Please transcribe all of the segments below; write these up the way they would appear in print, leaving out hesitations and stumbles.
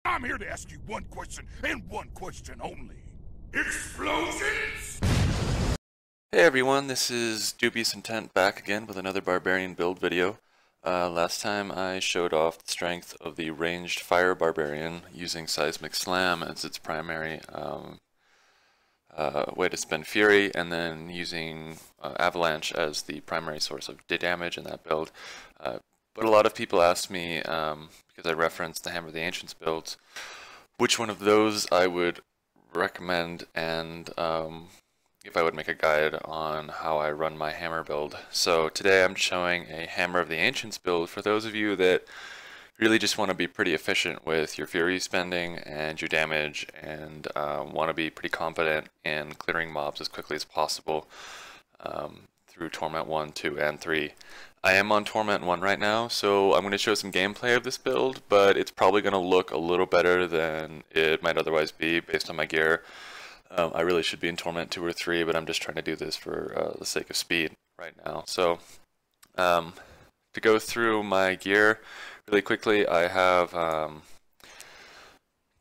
I'm here to ask you one question and one question only. Explosions? Hey everyone, this is Dubious Intent back again with another Barbarian build video. Last time I showed off the strength of the ranged fire Barbarian using Seismic Slam as its primary way to spend Fury, and then using Avalanche as the primary source of damage in that build. But a lot of people asked me, because I referenced the Hammer of the Ancients builds, which one of those I would recommend, and if I would make a guide on how I run my hammer build. So today I'm showing a Hammer of the Ancients build for those of you that really just want to be pretty efficient with your Fury spending and your damage, and want to be pretty confident in clearing mobs as quickly as possible through Torment 1, 2, and 3. I am on Torment 1 right now, so I'm going to show some gameplay of this build, but it's probably going to look a little better than it might otherwise be based on my gear. I really should be in Torment 2 or 3, but I'm just trying to do this for the sake of speed right now. So, to go through my gear really quickly, I have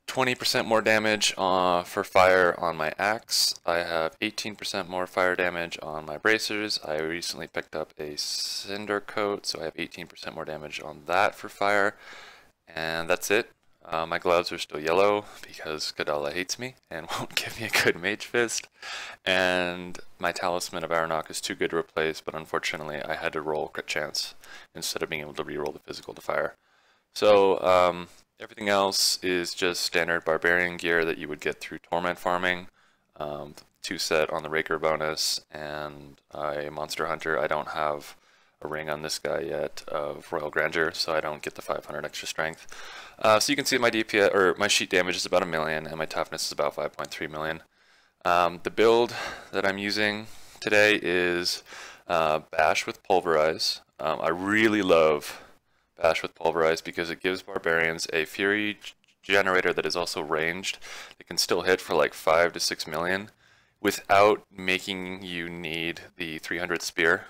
20% more damage for fire on my axe. I have 18% more fire damage on my bracers. I recently picked up a cinder coat, so I have 18% more damage on that for fire. And that's it. My gloves are still yellow because Kadala hates me and won't give me a good mage fist. And my talisman of Aranok is too good to replace, but unfortunately I had to roll crit chance instead of being able to reroll the physical to fire. So everything else is just standard Barbarian gear that you would get through Torment farming. 2 set on the Raker bonus, and a Monster Hunter. I don't have a ring on this guy yet of Royal Grandeur, so I don't get the 500 extra strength. So you can see my DPS, or my sheet damage is about 1 million, and my toughness is about 5.3 million. The build that I'm using today is Bash with Pulverize. I really love Bash with Pulverize because it gives Barbarians a Fury generator that is also ranged. It can still hit for like 5 to 6 million without making you need the 300 Spear.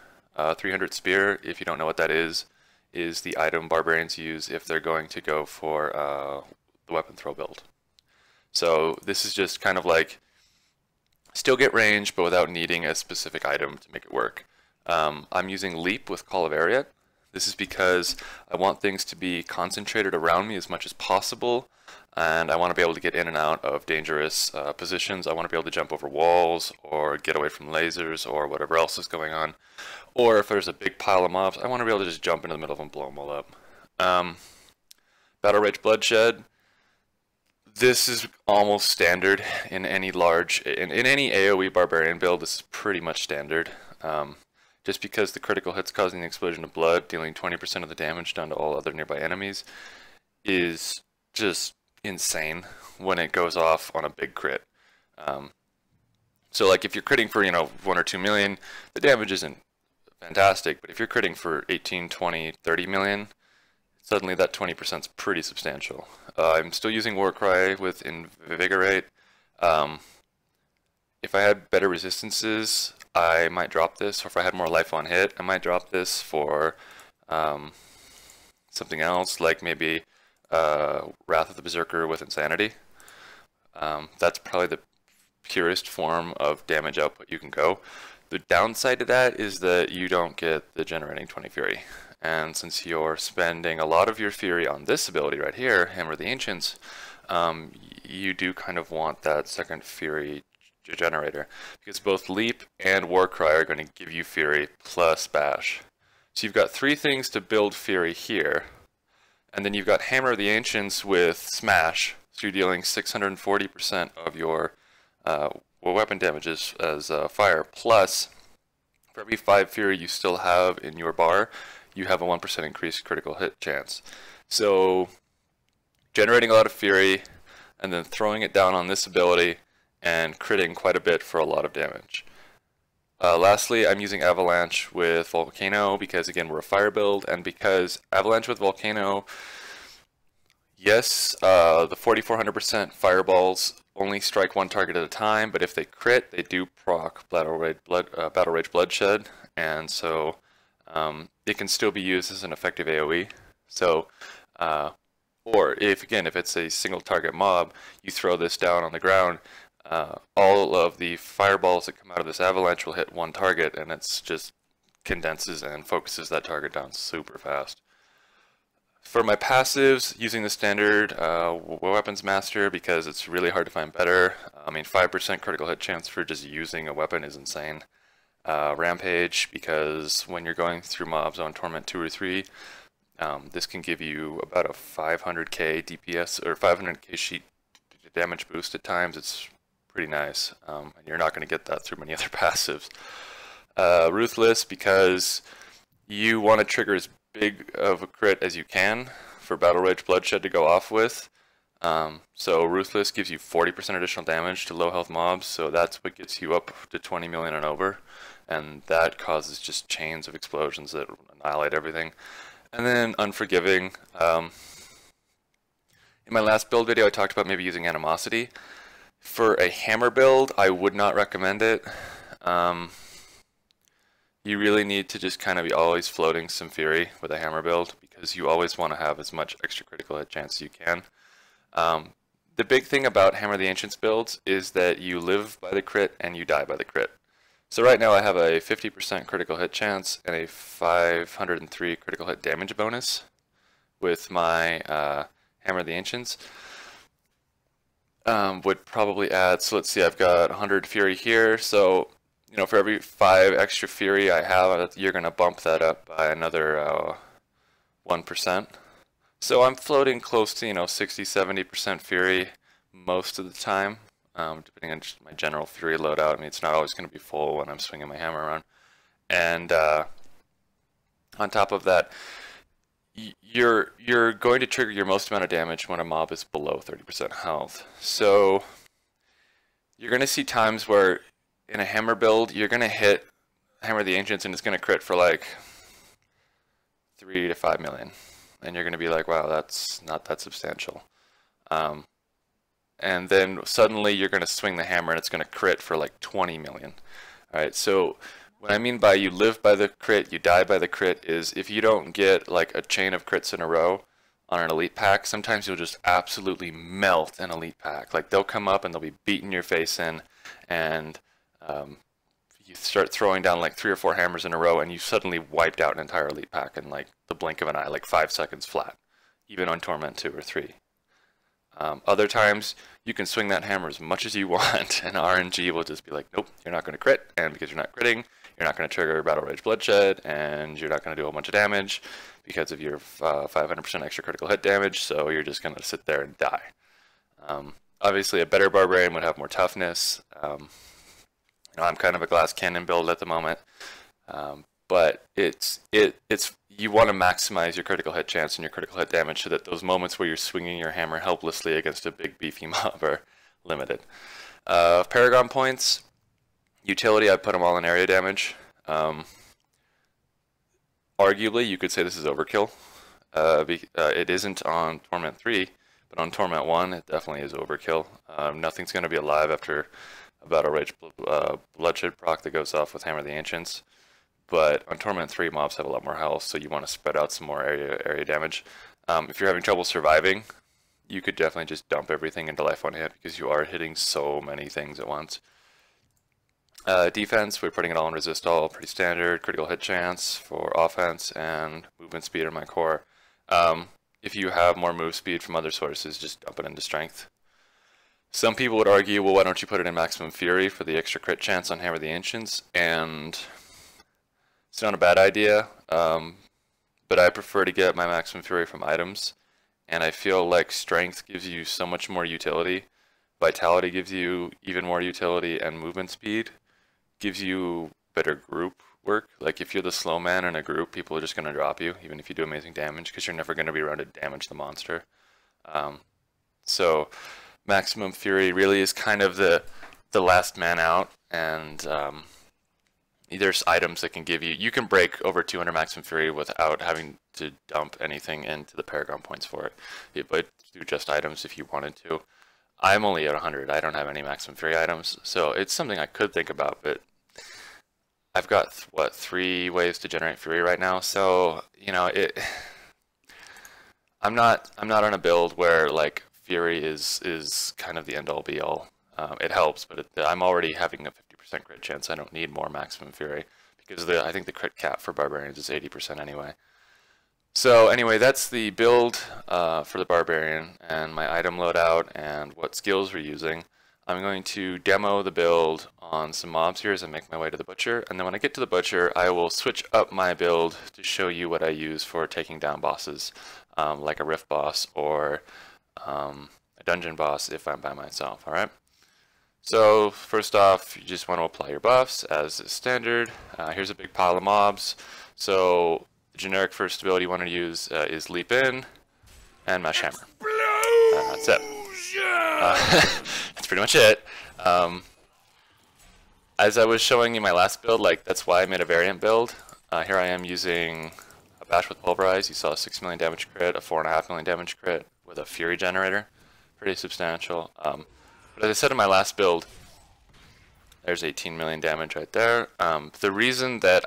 300 Spear, if you don't know what that is the item Barbarians use if they're going to go for the weapon throw build. So this is just kind of like still get range, but without needing a specific item to make it work. I'm using Leap with Call of Ariat. This is because I want things to be concentrated around me as much as possible, and I want to be able to get in and out of dangerous positions. I want to be able to jump over walls or get away from lasers or whatever else is going on. Or if there's a big pile of mobs, I want to be able to just jump into the middle of them and blow them all up. Battle Rage Bloodshed. This is almost standard in any in any AoE Barbarian build. This is pretty much standard. Just because the critical hits causing the explosion of blood, dealing 20% of the damage down to all other nearby enemies, is just insane when it goes off on a big crit. So like if you're critting for 1 or 2 million, the damage isn't fantastic, but if you're critting for 18, 20, 30 million, suddenly that 20% is pretty substantial. I'm still using Warcry with Invigorate. If I had better resistances, I might drop this, or if I had more life on hit, I might drop this for something else, like maybe Wrath of the Berserker with Insanity. That's probably the purest form of damage output you can go. The downside to that is that you don't get the generating 20 Fury. And since you're spending a lot of your Fury on this ability right here, Hammer of the Ancients, you do kind of want that second Fury generator, because both Leap and Warcry are going to give you Fury plus Bash. So you've got 3 things to build Fury here, and then you've got Hammer of the Ancients with Smash, so you're dealing 640% of your weapon damages as fire, plus for every 5 Fury you still have in your bar, you have a 1% increased critical hit chance. So generating a lot of Fury and then throwing it down on this ability and critting quite a bit for a lot of damage. Lastly, I'm using Avalanche with Volcano because, again, we're a fire build, and because Avalanche with Volcano, yes, the 4400% fireballs only strike 1 target at a time, but if they crit, they do proc Battle Rage Bloodshed, and so it can still be used as an effective AoE. So Or if it's a single target mob, you throw this down on the ground, all of the fireballs that come out of this avalanche will hit one target, and it's just condenses and focuses that target down super fast. For my passives, using the standard weapons master because it's really hard to find better. I mean, 5% critical hit chance for just using a weapon is insane. Rampage, because when you're going through mobs on Torment 2 or 3, this can give you about a 500k DPS or 500k sheet damage boost at times. It's pretty nice, and you're not going to get that through many other passives. Ruthless, because you want to trigger as big of a crit as you can for Battle Rage Bloodshed to go off with. So Ruthless gives you 40% additional damage to low health mobs, so that's what gets you up to 20 million and over, and that causes just chains of explosions that annihilate everything. And then Unforgiving. In my last build video I talked about maybe using Animosity. For a hammer build, I would not recommend it. You really need to just kind of be always floating some Fury with a hammer build, because you always want to have as much extra critical hit chance as you can. The big thing about Hammer of the Ancients builds is that you live by the crit and you die by the crit. So right now I have a 50% critical hit chance and a 503 critical hit damage bonus with my Hammer of the Ancients. Would probably add, so let's see, I've got 100 Fury here, so you know, for every 5 extra Fury I have, you're going to bump that up by another 1%. So I'm floating close to, 60-70% Fury most of the time, depending on just my general Fury loadout. I mean, it's not always going to be full when I'm swinging my hammer around. And on top of that, you're going to trigger your most amount of damage when a mob is below 30% health. So you're going to see times where in a hammer build, you're going to hit Hammer of the Ancients and it's going to crit for like 3 to 5 million. And you're going to be like, wow, that's not that substantial. And then suddenly you're going to swing the hammer and it's going to crit for like 20 million. All right, so what I mean by you live by the crit, you die by the crit is if you don't get like a chain of crits in a row on an elite pack, sometimes you'll just absolutely melt an elite pack. Like they'll come up and they'll be beating your face in, and you start throwing down like 3 or 4 hammers in a row and you suddenly wiped out an entire elite pack in like the blink of an eye, like 5 seconds flat, even on Torment 2 or 3. Other times you can swing that hammer as much as you want and RNG will just be like, nope, you're not going to crit, and because you're not critting, you're not going to trigger Battle Rage Bloodshed, and you're not going to do a bunch of damage because of your 500% extra critical hit damage, so you're just going to sit there and die. Obviously a better Barbarian would have more toughness. I'm kind of a glass cannon build at the moment, but it's you want to maximize your critical hit chance and your critical hit damage so that those moments where you're swinging your hammer helplessly against a big beefy mob are limited. Paragon points, utility, I put them all in area damage. Arguably, you could say this is overkill. It isn't on Torment 3, but on Torment 1, it definitely is overkill. Nothing's going to be alive after a Battle Rage Bloodshed proc that goes off with Hammer of the Ancients. But on Torment 3, mobs have a lot more health, so you want to spread out some more area damage. If you're having trouble surviving, you could definitely just dump everything into life on hit because you are hitting so many things at once. Defense, we're putting it all in resist all, pretty standard. Critical hit chance for offense and movement speed are my core. If you have more move speed from other sources, just dump it into strength. Some people would argue, well, why don't you put it in maximum fury for the extra crit chance on Hammer of the Ancients? And it's not a bad idea, but I prefer to get my maximum fury from items, and I feel like strength gives you so much more utility. Vitality gives you even more utility, and movement speed gives you better group work. Like if you're the slow man in a group, people are just going to drop you, even if you do amazing damage, because you're never going to be around to damage the monster. So maximum fury really is kind of the last man out, and there's items that can give you, you can break over 200 maximum fury without having to dump anything into the Paragon points for it. But do just items if you wanted to. I'm only at 100. I don't have any maximum fury items, so it's something I could think about, but I've got, what, 3 ways to generate fury right now, so, I'm not on a build where like Fury is kind of the end all be all. It helps, but I'm already having a 50% crit chance. I don't need more maximum Fury because I think the crit cap for Barbarians is 80% anyway. So anyway, that's the build for the Barbarian and my item loadout and what skills we're using. I'm going to demo the build on some mobs here as I make my way to the Butcher, and then when I get to the Butcher, I will switch up my build to show you what I use for taking down bosses, like a Rift boss or a dungeon boss if I'm by myself, alright? So first off, you just want to apply your buffs as is standard. Here's a big pile of mobs. So the generic first ability you want to use is Leap In and Mash Hammer. That's it. That's pretty much it. As I was showing you my last build, like that's why I made a variant build. Here I am using a Bash with Pulverize. You saw a 6 million damage crit, a 4.5 million damage crit with a Fury generator. Pretty substantial. But as I said in my last build, there's 18 million damage right there. The reason that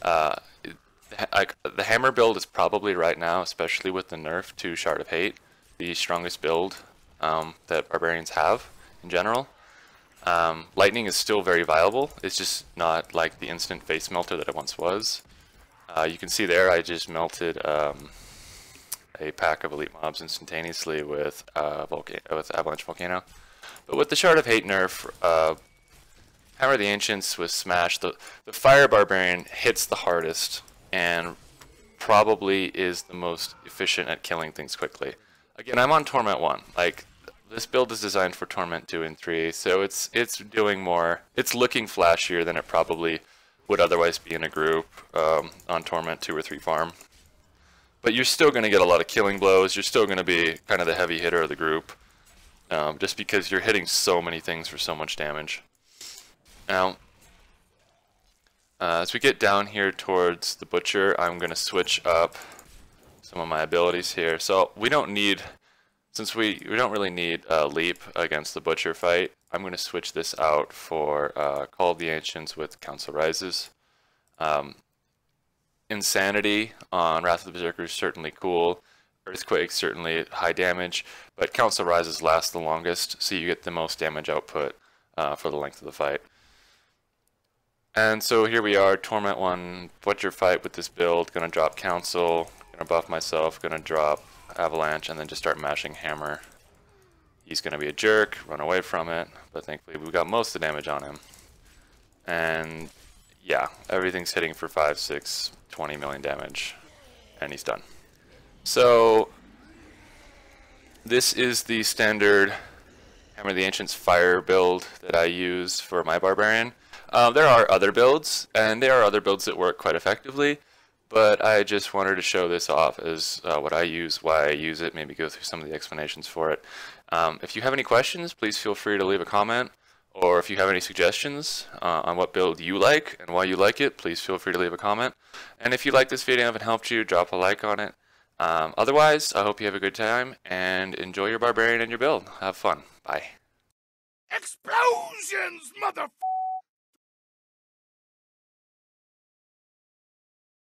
the hammer build is probably right now, especially with the nerf to Shard of Hate, the strongest build that Barbarians have in general. Lightning is still very viable. It's just not like the instant face melter that it once was. You can see there I just melted a pack of elite mobs instantaneously with Avalanche Volcano. But with the Shard of Hate nerf, Hammer of the Ancients with Smash, the Fire Barbarian hits the hardest and probably is the most efficient at killing things quickly. Again, I'm on Torment 1. Like, this build is designed for Torment 2 and 3, so it's doing more. It's looking flashier than it probably would otherwise be in a group on Torment 2 or 3 farm. But you're still going to get a lot of killing blows. You're still going to be kind of the heavy hitter of the group, just because you're hitting so many things for so much damage. Now, as we get down here towards the Butcher, I'm going to switch up some of my abilities here. So we don't need, since we don't really need Leap against the Butcher fight, I'm going to switch this out for Call of the Ancients with Council Rises. Insanity on Wrath of the Berserker is certainly cool. Earthquake certainly high damage, but Council Rises last the longest, so you get the most damage output for the length of the fight. And so here we are, Torment 1 Butcher fight with this build. Gonna drop Council, gonna buff myself, gonna drop Avalanche, and then just start mashing Hammer. He's gonna be a jerk, run away from it, but thankfully we got most of the damage on him. And yeah, everything's hitting for 5, 6, 20 million damage, and he's done. So this is the standard Hammer of the Ancients fire build that I use for my Barbarian. There are other builds, and there are other builds that work quite effectively, but I just wanted to show this off as what I use, why I use it, maybe go through some of the explanations for it. If you have any questions, please feel free to leave a comment, or if you have any suggestions on what build you like and why you like it, please feel free to leave a comment. And if you like this video and it helped you, drop a like on it. Otherwise, I hope you have a good time and enjoy your Barbarian and your build. Have fun. Bye. Explosions, motherfucker!